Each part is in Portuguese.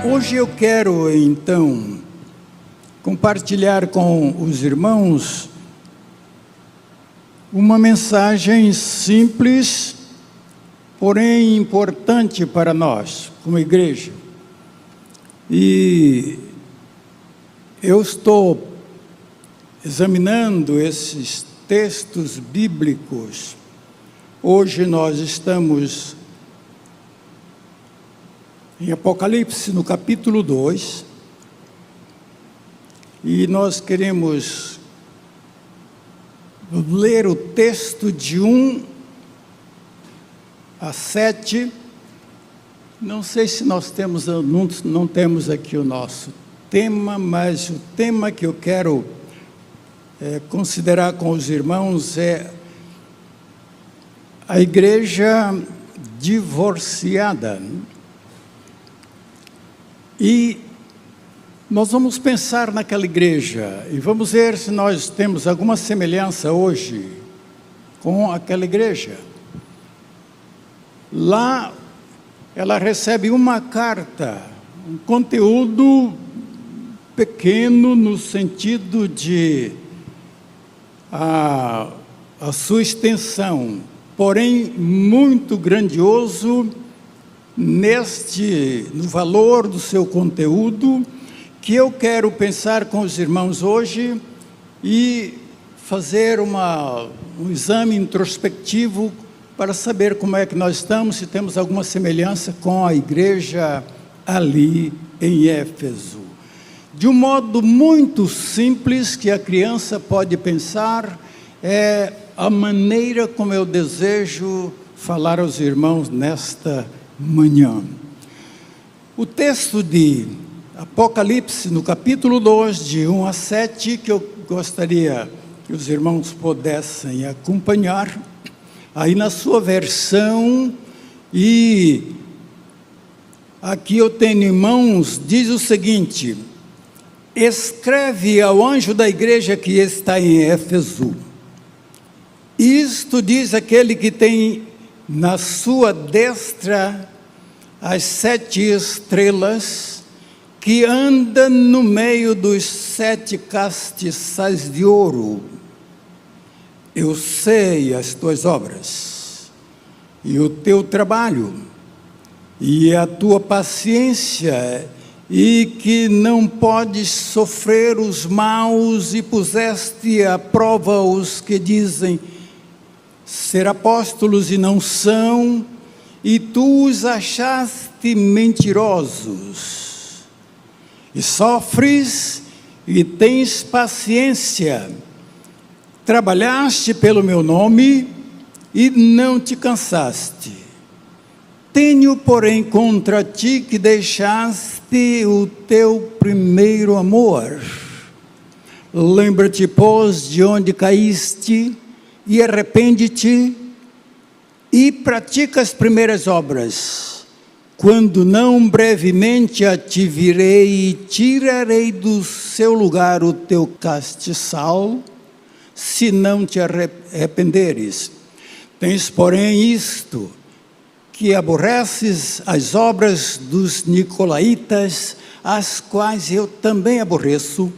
Hoje eu quero, então, compartilhar com os irmãos uma mensagem simples, porém importante para nós, como igreja. E eu estou examinando esses textos bíblicos. Hoje nós estamos em Apocalipse, no capítulo 2, e nós queremos ler o texto de 1 a 7. Não sei se nós temos, não temos aqui o nosso tema, mas o tema que eu quero considerar com os irmãos é a igreja divorciada. E nós vamos pensar naquela igreja e vamos ver se nós temos alguma semelhança hoje com aquela igreja. Lá, ela recebe uma carta, um conteúdo pequeno no sentido de a sua extensão, porém muito grandioso no valor do seu conteúdo, que eu quero pensar com os irmãos hoje e fazer um exame introspectivo para saber como é que nós estamos, se temos alguma semelhança com a igreja ali em Éfeso. De um modo muito simples que a criança pode pensar, é a maneira como eu desejo falar aos irmãos nesta manhã. O texto de Apocalipse, no capítulo 2, de 1 a 7, que eu gostaria que os irmãos pudessem acompanhar, aí na sua versão, e aqui eu tenho em mãos, diz o seguinte: escreve ao anjo da igreja que está em Éfeso, isto diz aquele que tem na sua destra as 7 estrelas, que anda no meio dos 7 castiçais de ouro. Eu sei as tuas obras, e o teu trabalho, e a tua paciência, e que não podes sofrer os maus, e puseste à prova os que dizem ser apóstolos e não são, e tu os achaste mentirosos, e sofres e tens paciência, trabalhaste pelo meu nome e não te cansaste. Tenho, porém, contra ti que deixaste o teu primeiro amor. Lembra-te, pois, de onde caíste, e arrepende-te, e pratica as primeiras obras. Quando não, brevemente a te virei e tirarei do seu lugar o teu castiçal, se não te arrependeres. Tens, porém, isto, que aborreces as obras dos nicolaítas, as quais eu também aborreço.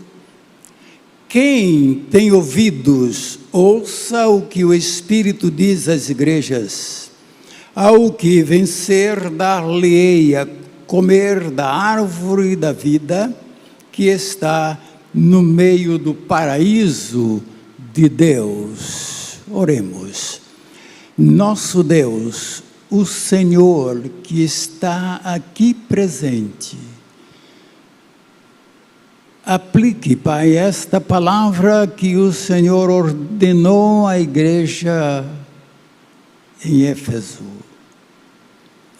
Quem tem ouvidos, ouça o que o Espírito diz às igrejas. Ao que vencer, dar-lhe-ei a comer da árvore da vida, que está no meio do paraíso de Deus. Oremos. Nosso Deus, o Senhor que está aqui presente, aplique, Pai, esta palavra que o Senhor ordenou à igreja em Éfeso.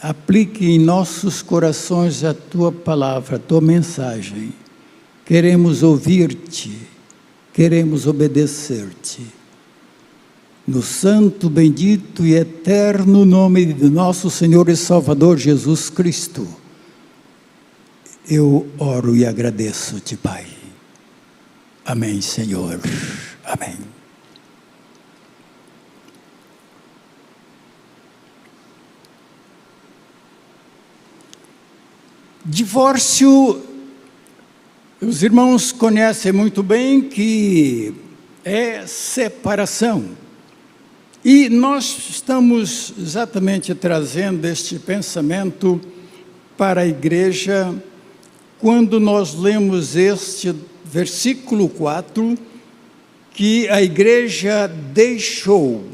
Aplique em nossos corações a Tua palavra, a Tua mensagem. Queremos ouvir-te, queremos obedecer-te. No santo, bendito e eterno nome de nosso Senhor e Salvador Jesus Cristo, eu oro e agradeço-te, Pai. Amém, Senhor. Amém. Divórcio, os irmãos conhecem muito bem que é separação. E nós estamos exatamente trazendo este pensamento para a igreja quando nós lemos este versículo 4, que a igreja deixou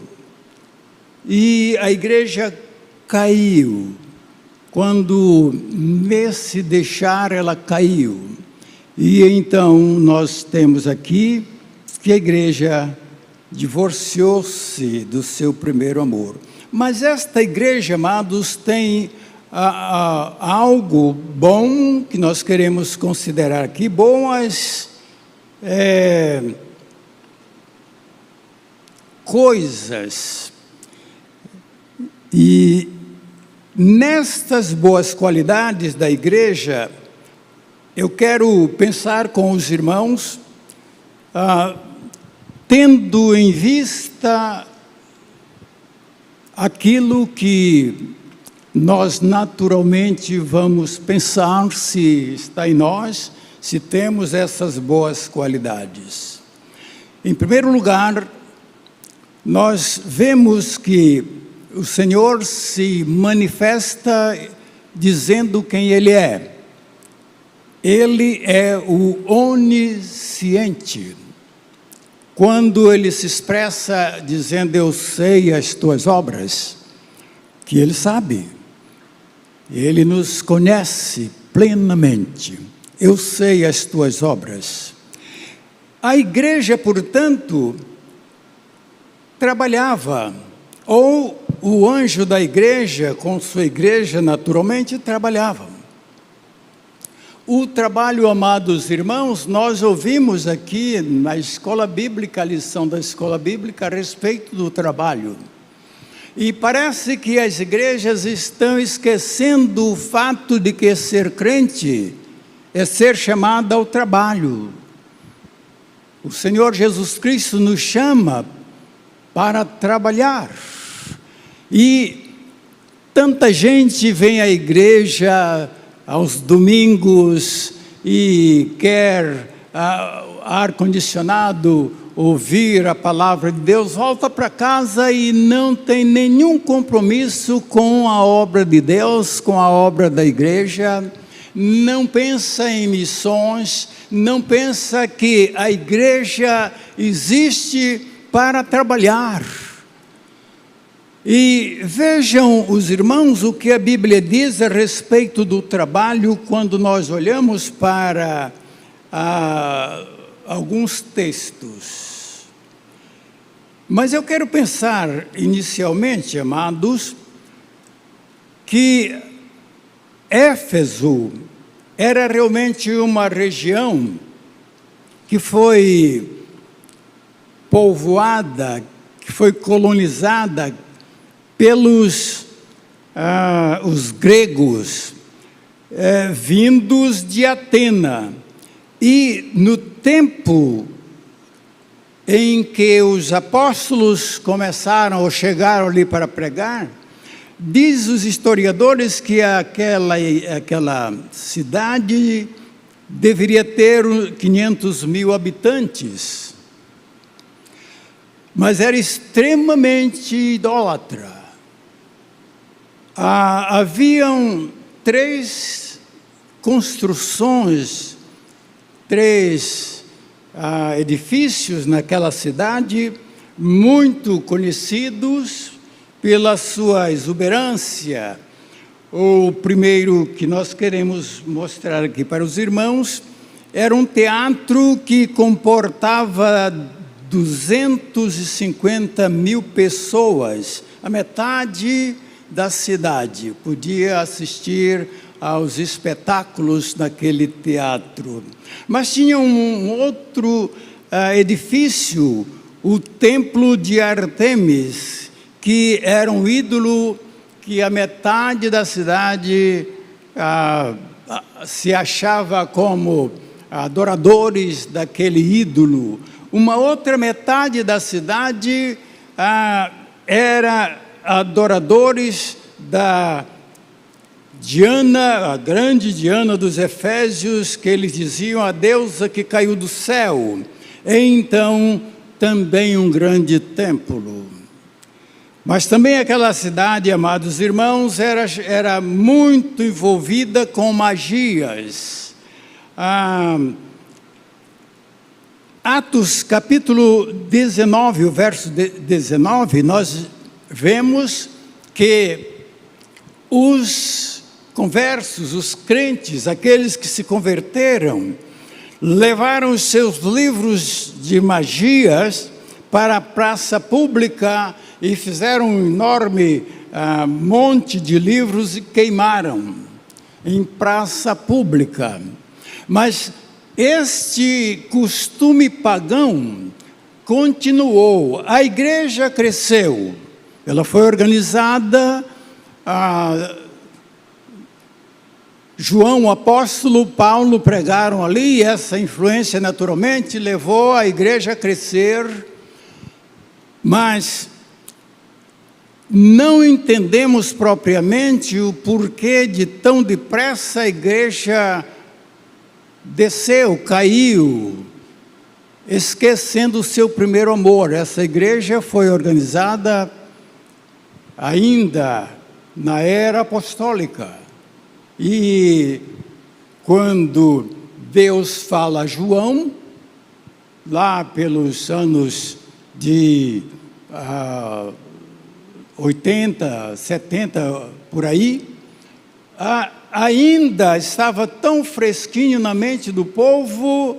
e a igreja caiu. Quando nesse deixar ela caiu. E então nós temos aqui que a igreja divorciou-se do seu primeiro amor. Mas esta igreja, amados, tem algo bom que nós queremos considerar aqui, boas coisas. E nestas boas qualidades da igreja, eu quero pensar com os irmãos, tendo em vista aquilo que nós naturalmente vamos pensar se está em nós, se temos essas boas qualidades. Em primeiro lugar, nós vemos que o Senhor se manifesta dizendo quem Ele é. Ele é o onisciente. Quando Ele se expressa dizendo, eu sei as tuas obras, que Ele sabe. Ele nos conhece plenamente. Eu sei as tuas obras. A igreja, portanto, trabalhava, ou o anjo da igreja, com sua igreja, naturalmente, trabalhava. O trabalho, amados irmãos, nós ouvimos aqui na escola bíblica, a lição da escola bíblica a respeito do trabalho. E parece que as igrejas estão esquecendo o fato de que ser crente é ser chamado ao trabalho. O Senhor Jesus Cristo nos chama para trabalhar. E tanta gente vem à igreja aos domingos e quer ar-condicionado, ouvir a palavra de Deus, volta para casa e não tem nenhum compromisso com a obra de Deus, com a obra da igreja, não pensa em missões, não pensa que a igreja existe para trabalhar. E vejam os irmãos o que a Bíblia diz a respeito do trabalho quando nós olhamos para alguns textos. Mas eu quero pensar inicialmente, amados, que Éfeso era realmente uma região que foi povoada, que foi colonizada pelos os gregos, vindos de Atena. E no tempo em que os apóstolos começaram ou chegaram ali para pregar, diz os historiadores que aquela cidade deveria ter 500 mil habitantes, mas era extremamente idólatra. Haviam 3 construções, 3 edifícios naquela cidade, muito conhecidos pela sua exuberância. O primeiro que nós queremos mostrar aqui para os irmãos era um teatro que comportava 250 mil pessoas, a metade da cidade podia assistir aos espetáculos naquele teatro. Mas tinha um outro edifício, o Templo de Artemis, que era um ídolo que a metade da cidade se achava como adoradores daquele ídolo. Uma outra metade da cidade era adoradores Diana, a grande Diana dos Efésios, que eles diziam a deusa que caiu do céu. E então, também um grande templo. Mas também aquela cidade, amados irmãos, era muito envolvida com magias. Atos capítulo 19, o verso 19, nós vemos que os conversos, os crentes, aqueles que se converteram, levaram os seus livros de magias para a praça pública e fizeram um enorme monte de livros e queimaram em praça pública. Mas este costume pagão continuou, a igreja cresceu, ela foi organizada, João, o apóstolo, Paulo pregaram ali, e essa influência naturalmente levou a igreja a crescer, mas não entendemos propriamente o porquê de tão depressa a igreja desceu, caiu, esquecendo o seu primeiro amor. Essa igreja foi organizada ainda na era apostólica. E quando Deus fala a João, lá pelos anos de 80, 70, por aí, ainda estava tão fresquinho na mente do povo,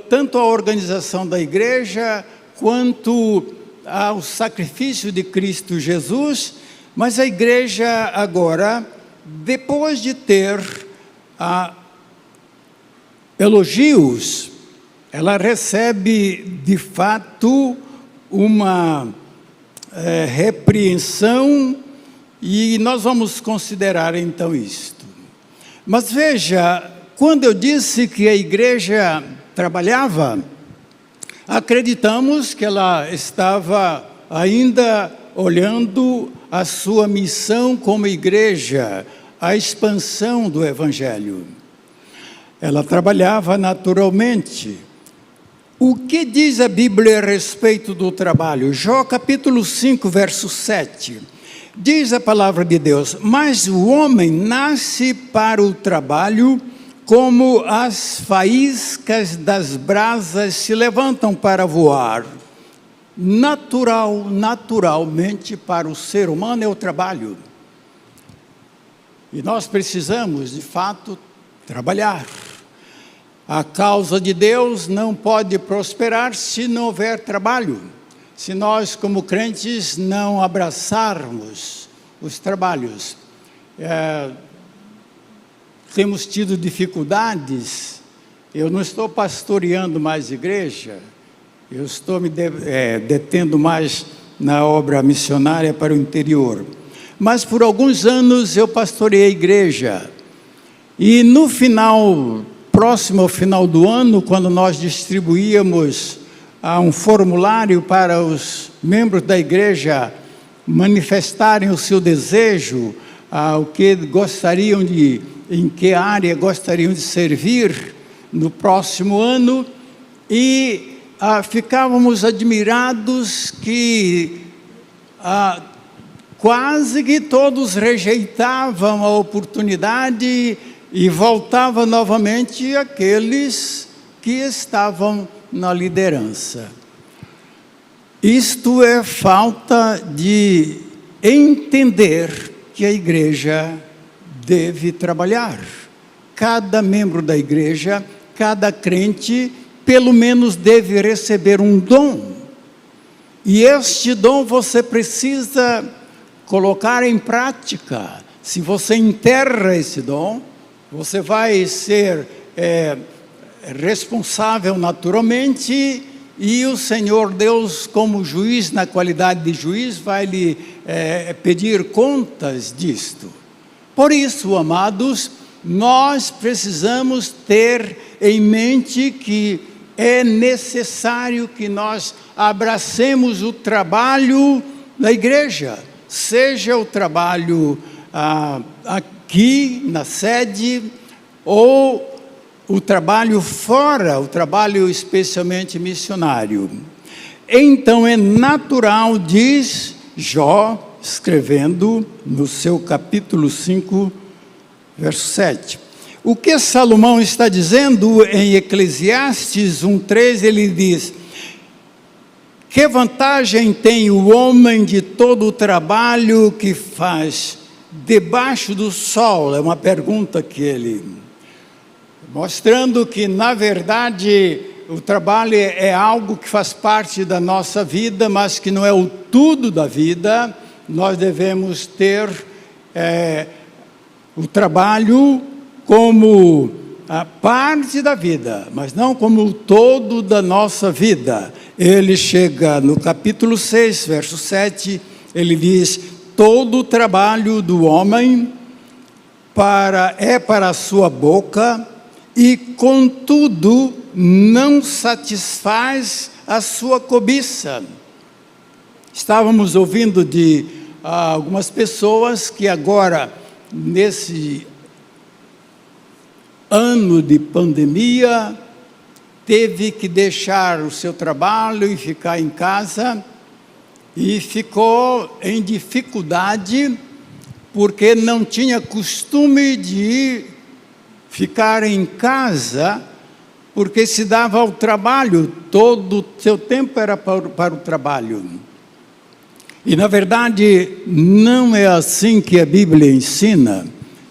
tanto a organização da igreja, quanto ao sacrifício de Cristo Jesus, mas a igreja agora, depois de ter elogios, ela recebe de fato uma repreensão, e nós vamos considerar então isto. Mas veja, quando eu disse que a igreja trabalhava, acreditamos que ela estava ainda olhando a sua missão como igreja, a expansão do Evangelho. Ela trabalhava naturalmente. O que diz a Bíblia a respeito do trabalho? Jó capítulo 5, verso 7. Diz a palavra de Deus: mas o homem nasce para o trabalho, como as faíscas das brasas se levantam para voar. Naturalmente para o ser humano é o trabalho. E nós precisamos, de fato, trabalhar. A causa de Deus não pode prosperar se não houver trabalho. Se nós, como crentes, não abraçarmos os trabalhos. Temos tido dificuldades. Eu não estou pastoreando mais igreja, eu estou me detendo mais na obra missionária para o interior. Mas por alguns anos eu pastoreei a igreja. E no final, próximo ao final do ano, quando nós distribuíamos um formulário para os membros da igreja manifestarem o seu desejo, o que gostariam de, em que área gostariam de servir no próximo ano, e ficávamos admirados que quase que todos rejeitavam a oportunidade e voltavam novamente aqueles que estavam na liderança. Isto é falta de entender que a igreja deve trabalhar. Cada membro da igreja, cada crente, pelo menos deve receber um dom. E este dom você precisa colocar em prática. Se você enterra esse dom, você vai ser responsável naturalmente, e o Senhor Deus, como juiz, na qualidade de juiz, vai lhe pedir contas disto. Por isso, amados, nós precisamos ter em mente que é necessário que nós abracemos o trabalho da igreja, seja o trabalho aqui na sede, ou o trabalho fora, o trabalho especialmente missionário. Então é natural, diz Jó, escrevendo no seu capítulo 5, verso 7. O que Salomão está dizendo em Eclesiastes 1:3, ele diz: que vantagem tem o homem de todo o trabalho que faz debaixo do sol? É uma pergunta que ele... mostrando que, na verdade, o trabalho é algo que faz parte da nossa vida, mas que não é o tudo da vida. Nós devemos ter o trabalho como a parte da vida, mas não como o todo da nossa vida. Ele chega no capítulo 6, verso 7, ele diz: todo o trabalho do homem é para a sua boca, e contudo não satisfaz a sua cobiça. Estávamos ouvindo de algumas pessoas que agora, nesse ano de pandemia, teve que deixar o seu trabalho e ficar em casa, e ficou em dificuldade, porque não tinha costume de ficar em casa, porque se dava ao trabalho, todo o seu tempo era para o trabalho. E, na verdade, não é assim que a Bíblia ensina,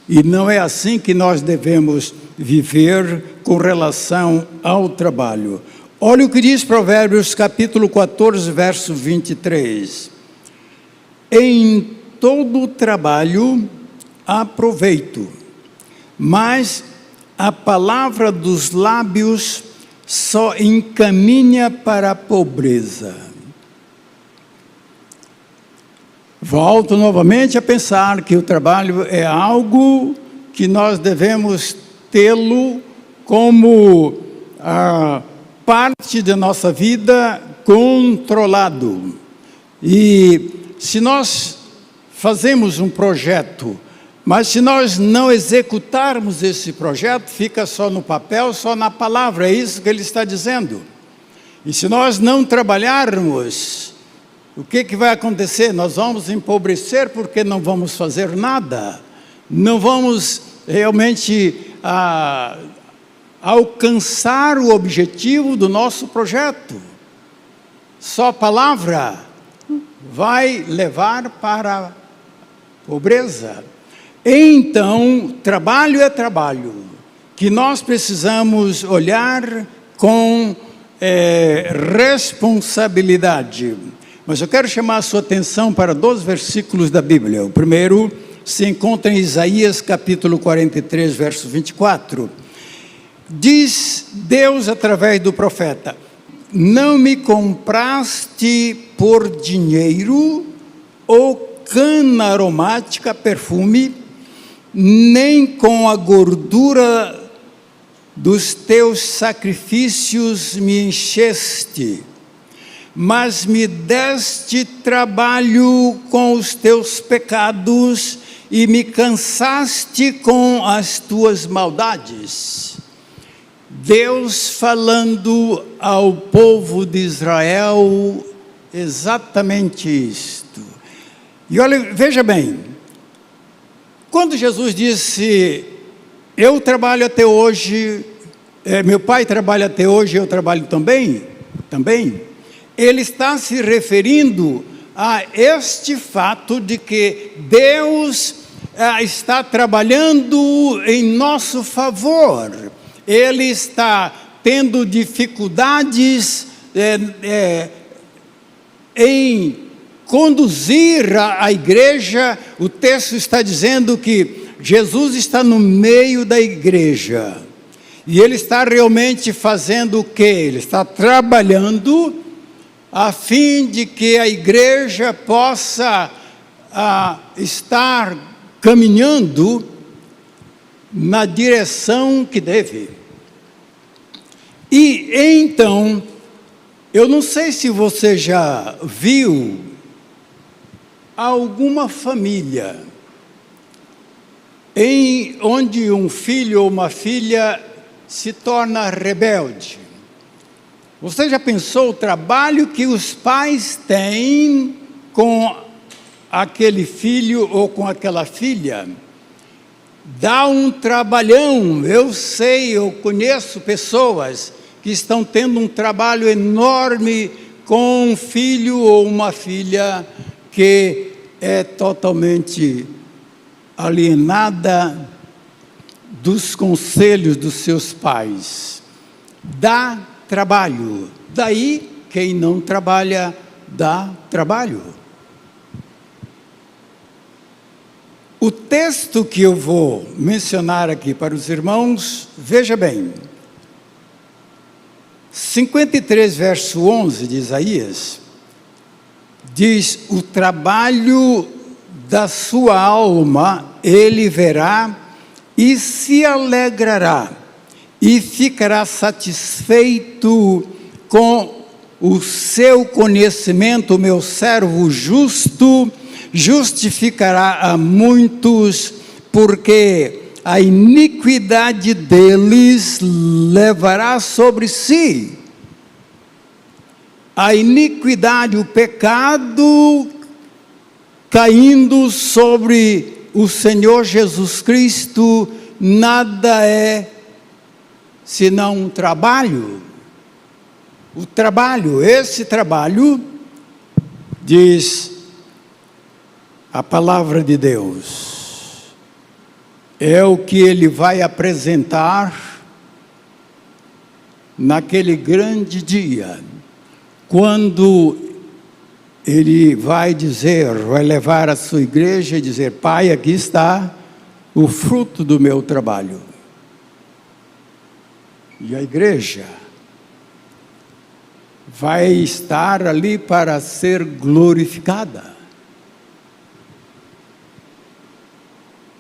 e não é assim que nós devemos viver com relação ao trabalho. Olha o que diz Provérbios capítulo 14, verso 23. Em todo o trabalho há proveito, mas a palavra dos lábios só encaminha para a pobreza. Volto novamente a pensar que o trabalho é algo que nós devemos tê-lo como a parte da nossa vida controlado. E se nós fazemos um projeto, mas se nós não executarmos esse projeto, fica só no papel, só na palavra, é isso que ele está dizendo. E se nós não trabalharmos, o que vai acontecer? Nós vamos empobrecer porque não vamos fazer nada. Não vamos realmente alcançar o objetivo do nosso projeto. Só a palavra vai levar para a pobreza. Então, trabalho é trabalho, que nós precisamos olhar com responsabilidade. Mas eu quero chamar a sua atenção para 2 versículos da Bíblia. O primeiro se encontra em Isaías capítulo 43, verso 24. Diz Deus através do profeta: não me compraste por dinheiro, ou cana aromática, perfume, nem com a gordura dos teus sacrifícios me encheste, mas me deste trabalho com os teus pecados e me cansaste com as tuas maldades. Deus falando ao povo de Israel exatamente isto. E olha, veja bem, quando Jesus disse: eu trabalho até hoje, meu pai trabalha até hoje, eu trabalho também, ele está se referindo a este fato de que Deus está trabalhando em nosso favor. Ele está tendo dificuldades em conduzir a igreja. O texto está dizendo que Jesus está no meio da igreja. E ele está realmente fazendo o quê? Ele está trabalhando a fim de que a igreja possa estar caminhando na direção que deve. E então, eu não sei se você já viu alguma família onde um filho ou uma filha se torna rebelde. Você já pensou o trabalho que os pais têm com aquele filho ou com aquela filha? Dá um trabalhão. Eu sei, eu conheço pessoas que estão tendo um trabalho enorme com um filho ou uma filha que é totalmente alienada dos conselhos dos seus pais. Dá trabalho. Daí, quem não trabalha, dá trabalho. O texto que eu vou mencionar aqui para os irmãos, veja bem, 53, verso 11 de Isaías, diz: o trabalho da sua alma ele verá e se alegrará, e ficará satisfeito com o seu conhecimento. O meu servo justo justificará a muitos, porque a iniquidade deles levará sobre si. A iniquidade, o pecado caindo sobre o Senhor Jesus Cristo, nada é senão um trabalho. O trabalho, esse trabalho, diz a palavra de Deus, é o que ele vai apresentar naquele grande dia, quando ele vai levar a sua igreja e dizer: Pai, aqui está o fruto do meu trabalho. E a igreja vai estar ali para ser glorificada.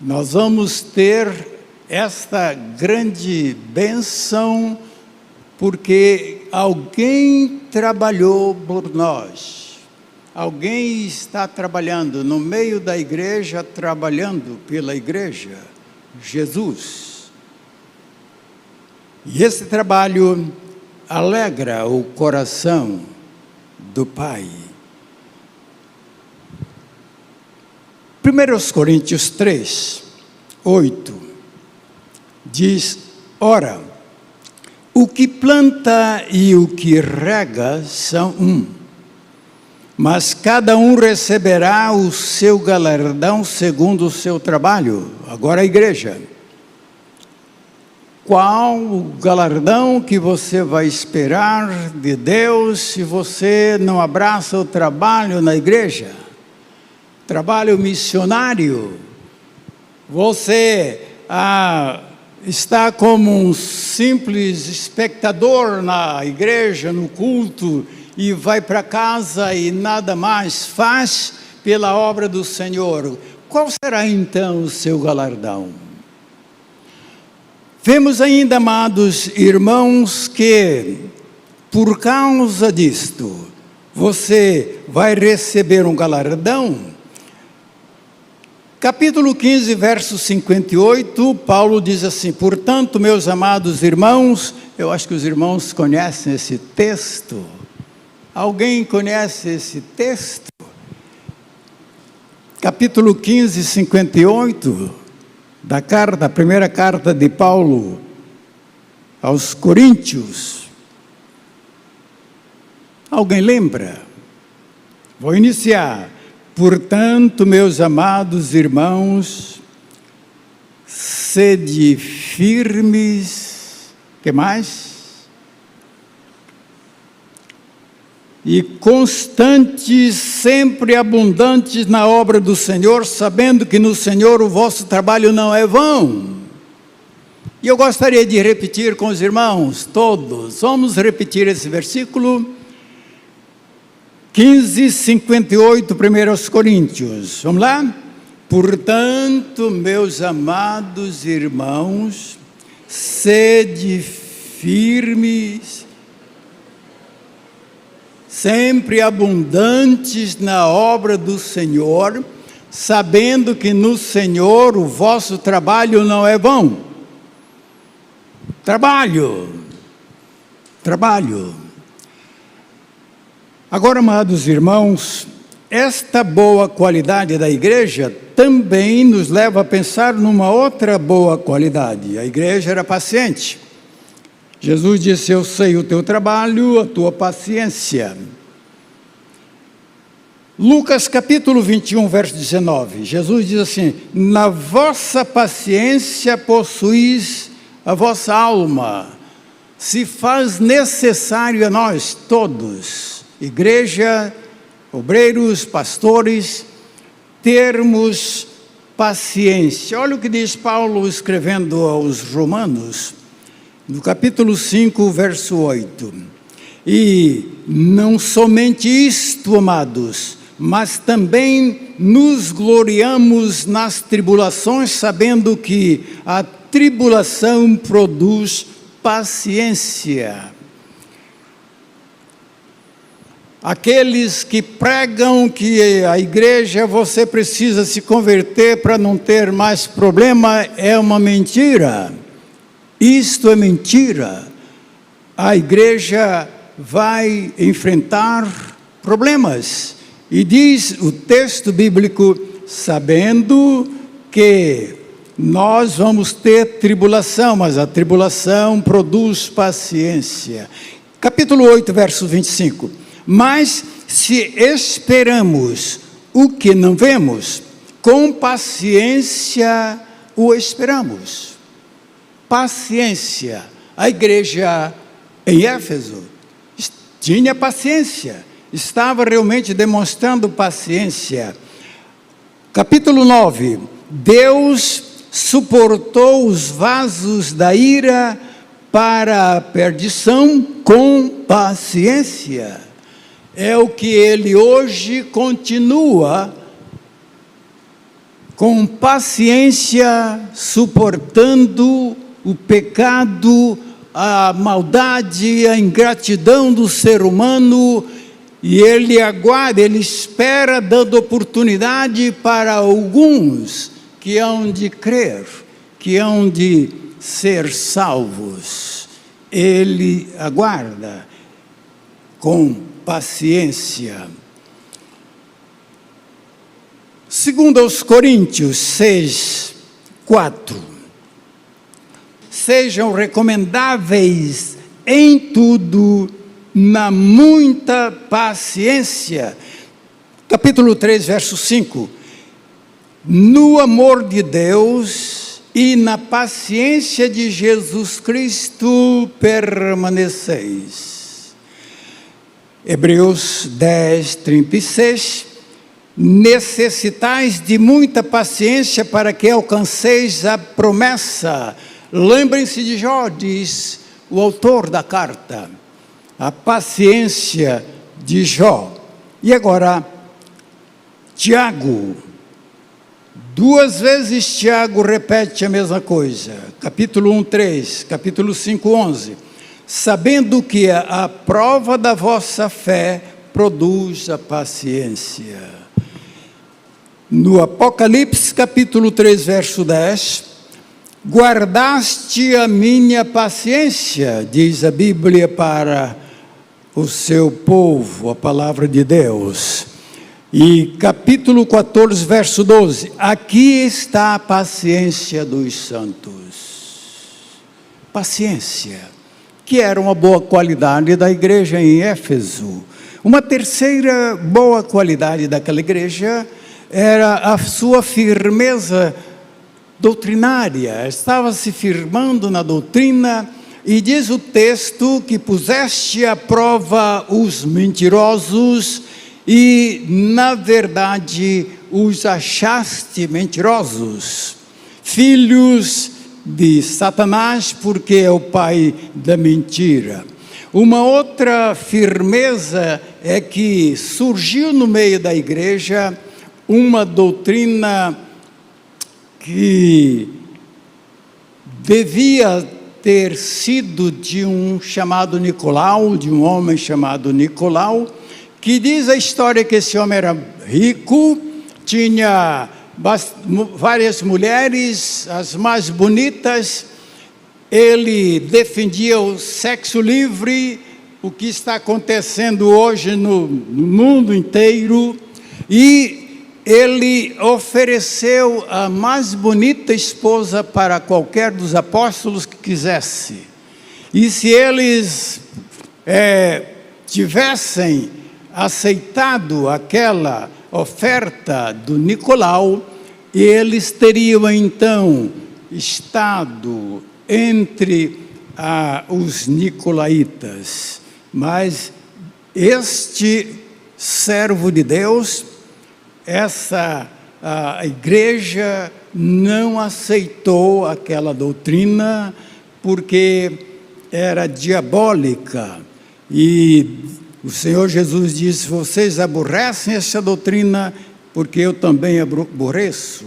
Nós vamos ter esta grande bênção, porque alguém trabalhou por nós. Alguém está trabalhando no meio da igreja, trabalhando pela igreja, Jesus. E esse trabalho alegra o coração do Pai. 1 Coríntios 3, 8, diz: ora, o que planta e o que rega são um, mas cada um receberá o seu galardão segundo o seu trabalho. Agora a igreja. Qual o galardão que você vai esperar de Deus se você não abraça o trabalho na igreja? Trabalho missionário. Você está como um simples espectador na igreja, no culto, e vai para casa e nada mais faz pela obra do Senhor. Qual será então o seu galardão? Vemos ainda, amados irmãos, que por causa disto, você vai receber um galardão. Capítulo 15, verso 58, Paulo diz assim: portanto, meus amados irmãos, eu acho que os irmãos conhecem esse texto. Alguém conhece esse texto? Capítulo 15, 58, da primeira carta de Paulo aos Coríntios. Alguém lembra? Vou iniciar. Portanto, meus amados irmãos, sede firmes, que mais? E constantes, sempre abundantes na obra do Senhor, sabendo que no Senhor o vosso trabalho não é vão. E eu gostaria de repetir com os irmãos, todos, vamos repetir esse versículo, 15, 58, 1 Coríntios, vamos lá? Portanto, meus amados irmãos, sede firmes, sempre abundantes na obra do Senhor, sabendo que no Senhor o vosso trabalho não é vão. Trabalho. Agora, amados irmãos, esta boa qualidade da igreja também nos leva a pensar numa outra boa qualidade. A igreja era paciente. Jesus disse: eu sei o teu trabalho, a tua paciência. Lucas capítulo 21, verso 19, Jesus diz assim: na vossa paciência possuís a vossa alma, se faz necessário a nós todos, igreja, obreiros, pastores, termos paciência. Olha o que diz Paulo escrevendo aos Romanos, no capítulo 5, verso 8. E não somente isto, amados, mas também nos gloriamos nas tribulações, sabendo que a tribulação produz paciência. Aqueles que pregam que a igreja você precisa se converter para não ter mais problema, é uma mentira. Isto é mentira. A igreja vai enfrentar problemas. E diz o texto bíblico, sabendo que nós vamos ter tribulação, mas a tribulação produz paciência. Capítulo 8, verso 25. Mas se esperamos o que não vemos, com paciência o esperamos. Paciência. A igreja em Éfeso tinha paciência, estava realmente demonstrando paciência. Capítulo 9. Deus suportou os vasos da ira para a perdição com paciência. É o que ele hoje continua com paciência, suportando o pecado, a maldade, a ingratidão do ser humano, e ele aguarda, ele espera, dando oportunidade para alguns que hão de crer, que hão de ser salvos. Ele aguarda com paciência. Segundo aos Coríntios 6, 4. Sejam recomendáveis em tudo, na muita paciência. Capítulo 3, verso 5. No amor de Deus e na paciência de Jesus Cristo permaneceis. Hebreus 10, 36. Necessitais de muita paciência para que alcanceis a promessa. Lembrem-se de Jó, diz o autor da carta. A paciência de Jó. E agora, Tiago. 2 vezes Tiago repete a mesma coisa. Capítulo 1, 3. Capítulo 5, 11. Sabendo que a prova da vossa fé produz a paciência. No Apocalipse, capítulo 3, verso 10, guardaste a minha paciência, diz a Bíblia para o seu povo, a palavra de Deus. E capítulo 14, verso 12, aqui está a paciência dos santos. Paciência, que era uma boa qualidade da igreja em Éfeso. Uma terceira boa qualidade daquela igreja era a sua firmeza doutrinária. Estava se firmando na doutrina, e diz o texto que puseste à prova os mentirosos e, na verdade, os achaste mentirosos, filhos de Satanás, porque é o pai da mentira. Uma outra firmeza é que surgiu no meio da igreja uma doutrina que devia ter sido de um chamado Nicolau, de um homem chamado Nicolau, que diz a história que esse homem era rico, tinha várias mulheres, as mais bonitas. Ele defendia o sexo livre, o que está acontecendo hoje no mundo inteiro, e ele ofereceu a mais bonita esposa para qualquer dos apóstolos que quisesse. E se eles tivessem aceitado aquela oferta do Nicolau, eles teriam então estado entre os nicolaítas. Mas este servo de Deus, a igreja não aceitou aquela doutrina, porque era diabólica. E o Senhor Jesus disse: vocês aborrecem essa doutrina, porque eu também aborreço.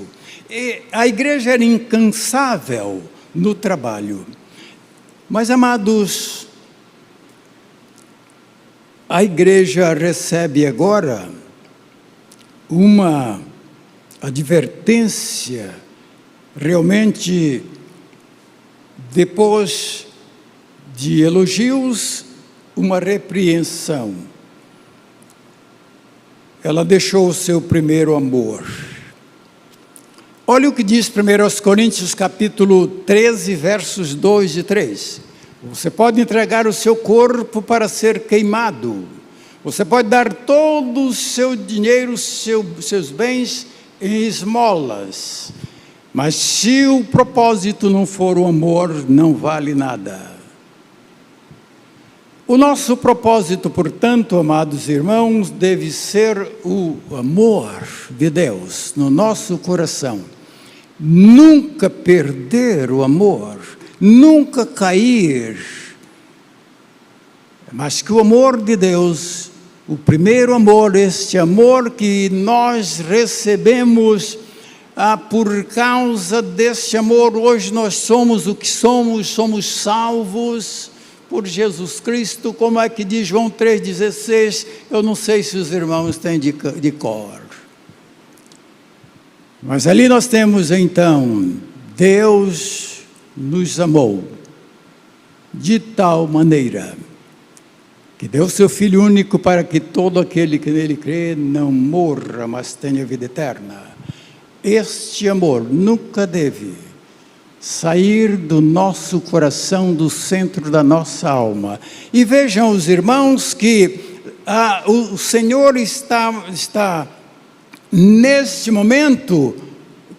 E a igreja era incansável no trabalho. Mas, amados, a igreja recebe agora uma advertência, realmente, depois de elogios, uma repreensão. Ela deixou o seu primeiro amor. Olha o que diz 1 Coríntios capítulo 13, versos 2 e 3. Você pode entregar o seu corpo para ser queimado. Você pode dar todo o seu dinheiro, seus bens em esmolas. Mas se o propósito não for o amor, não vale nada. O nosso propósito, portanto, amados irmãos, deve ser o amor de Deus no nosso coração. Nunca perder o amor, nunca cair, mas que o amor de Deus, o primeiro amor, este amor que nós recebemos, por causa deste amor, hoje nós somos o que somos salvos por Jesus Cristo. Como é que diz João 3,16? Eu não sei se os irmãos têm de cor. Mas ali nós temos então, Deus nos amou de tal maneira que deu seu Filho único para que todo aquele que nele crê não morra, mas tenha vida eterna. Este amor nunca deve sair do nosso coração, do centro da nossa alma. E vejam os irmãos que o Senhor está neste momento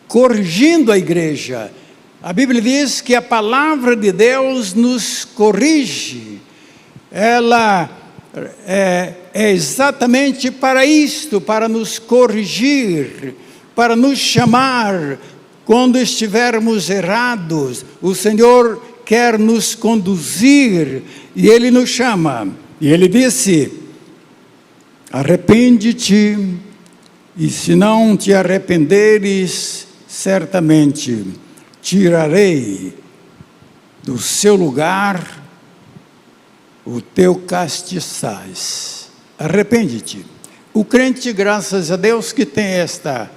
corrigindo a igreja. A Bíblia diz que a palavra de Deus nos corrige. Ela é exatamente para isto, para nos corrigir, para nos chamar quando estivermos errados. O Senhor quer nos conduzir e Ele nos chama. E Ele disse: arrepende-te, e se não te arrependeres, certamente tirarei do seu lugar o teu castiçais. Arrepende-te. O crente, graças a Deus, que tem esta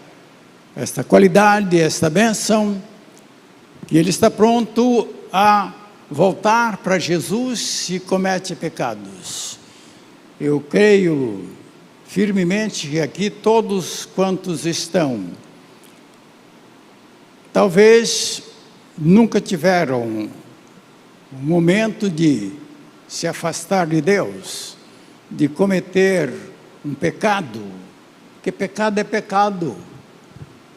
qualidade, esta bênção, que ele está pronto a voltar para Jesus se comete pecados. Eu creio firmemente que aqui todos quantos estão, talvez nunca tiveram um momento de se afastar de Deus, de cometer um pecado, porque pecado é pecado.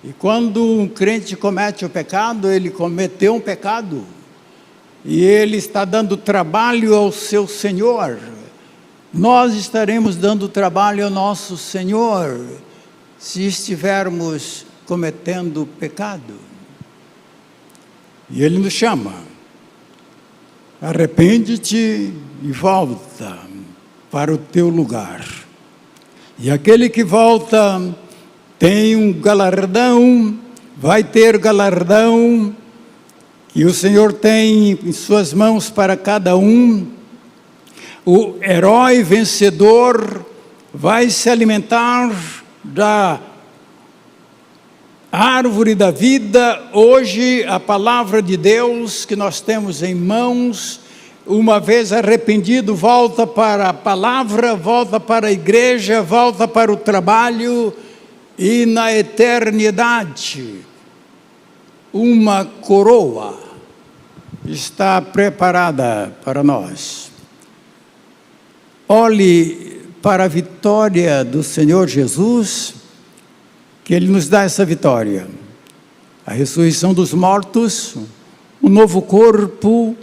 E quando um crente comete o pecado, ele cometeu um pecado, e ele está dando trabalho ao seu Senhor. Nós estaremos dando trabalho ao nosso Senhor, se estivermos cometendo pecado. E Ele nos chama: arrepende-te e volta para o teu lugar. E aquele que volta tem um galardão, vai ter galardão, que o Senhor tem em suas mãos para cada um. O herói vencedor vai se alimentar árvore da vida. Hoje a palavra de Deus que nós temos em mãos, uma vez arrependido, volta para a palavra, volta para a igreja, volta para o trabalho, e na eternidade uma coroa está preparada para nós. Olhe para a vitória do Senhor Jesus, que Ele nos dá essa vitória. A ressurreição dos mortos, um novo corpo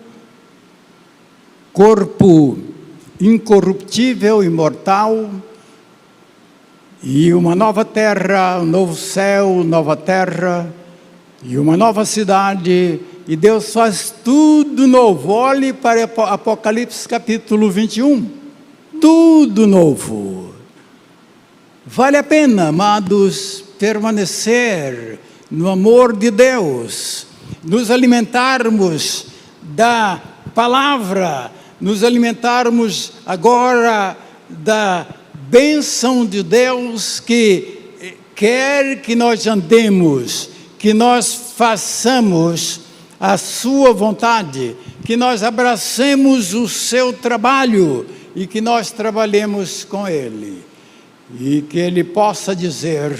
incorruptível, imortal, e uma nova terra, um novo céu, nova terra, e uma nova cidade, e Deus faz tudo novo. Olhe para Apocalipse capítulo 21, tudo novo. Vale a pena, amados, permanecer no amor de Deus, nos alimentarmos da palavra, nos alimentarmos agora da bênção de Deus, que quer que nós andemos, que nós façamos a sua vontade, que nós abracemos o seu trabalho e que nós trabalhemos com Ele. E que Ele possa dizer: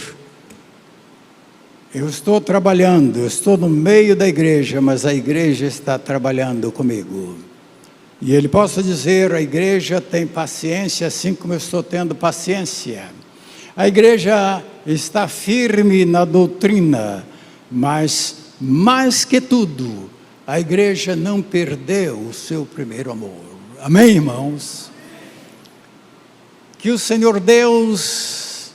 eu estou trabalhando, eu estou no meio da igreja, mas a igreja está trabalhando comigo. E Ele possa dizer: a igreja tem paciência, assim como eu estou tendo paciência. A igreja está firme na doutrina, mas, mais que tudo, a igreja não perdeu o seu primeiro amor. Amém, irmãos? Que o Senhor Deus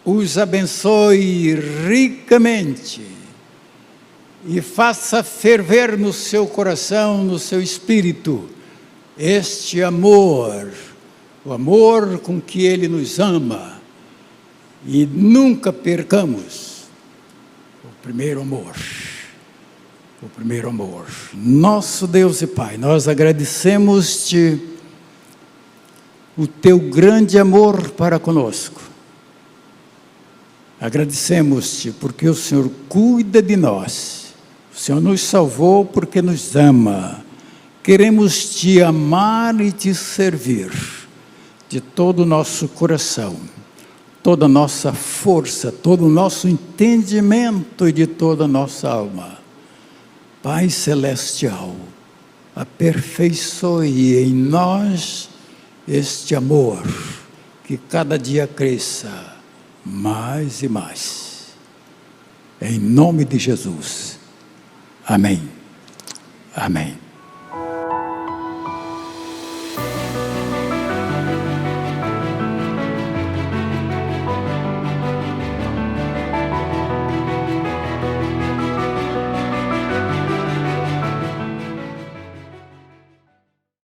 os abençoe ricamente e faça ferver no seu coração, no seu espírito, este amor, o amor com que Ele nos ama, e nunca percamos o primeiro amor. O primeiro amor. Nosso Deus e Pai, nós agradecemos-te o teu grande amor para conosco. Agradecemos-te porque o Senhor cuida de nós. O Senhor nos salvou porque nos ama. Queremos te amar e te servir de todo o nosso coração, toda a nossa força, todo o nosso entendimento e de toda a nossa alma. Pai Celestial, aperfeiçoe em nós este amor, que cada dia cresça mais e mais. Em nome de Jesus. Amém. Amém.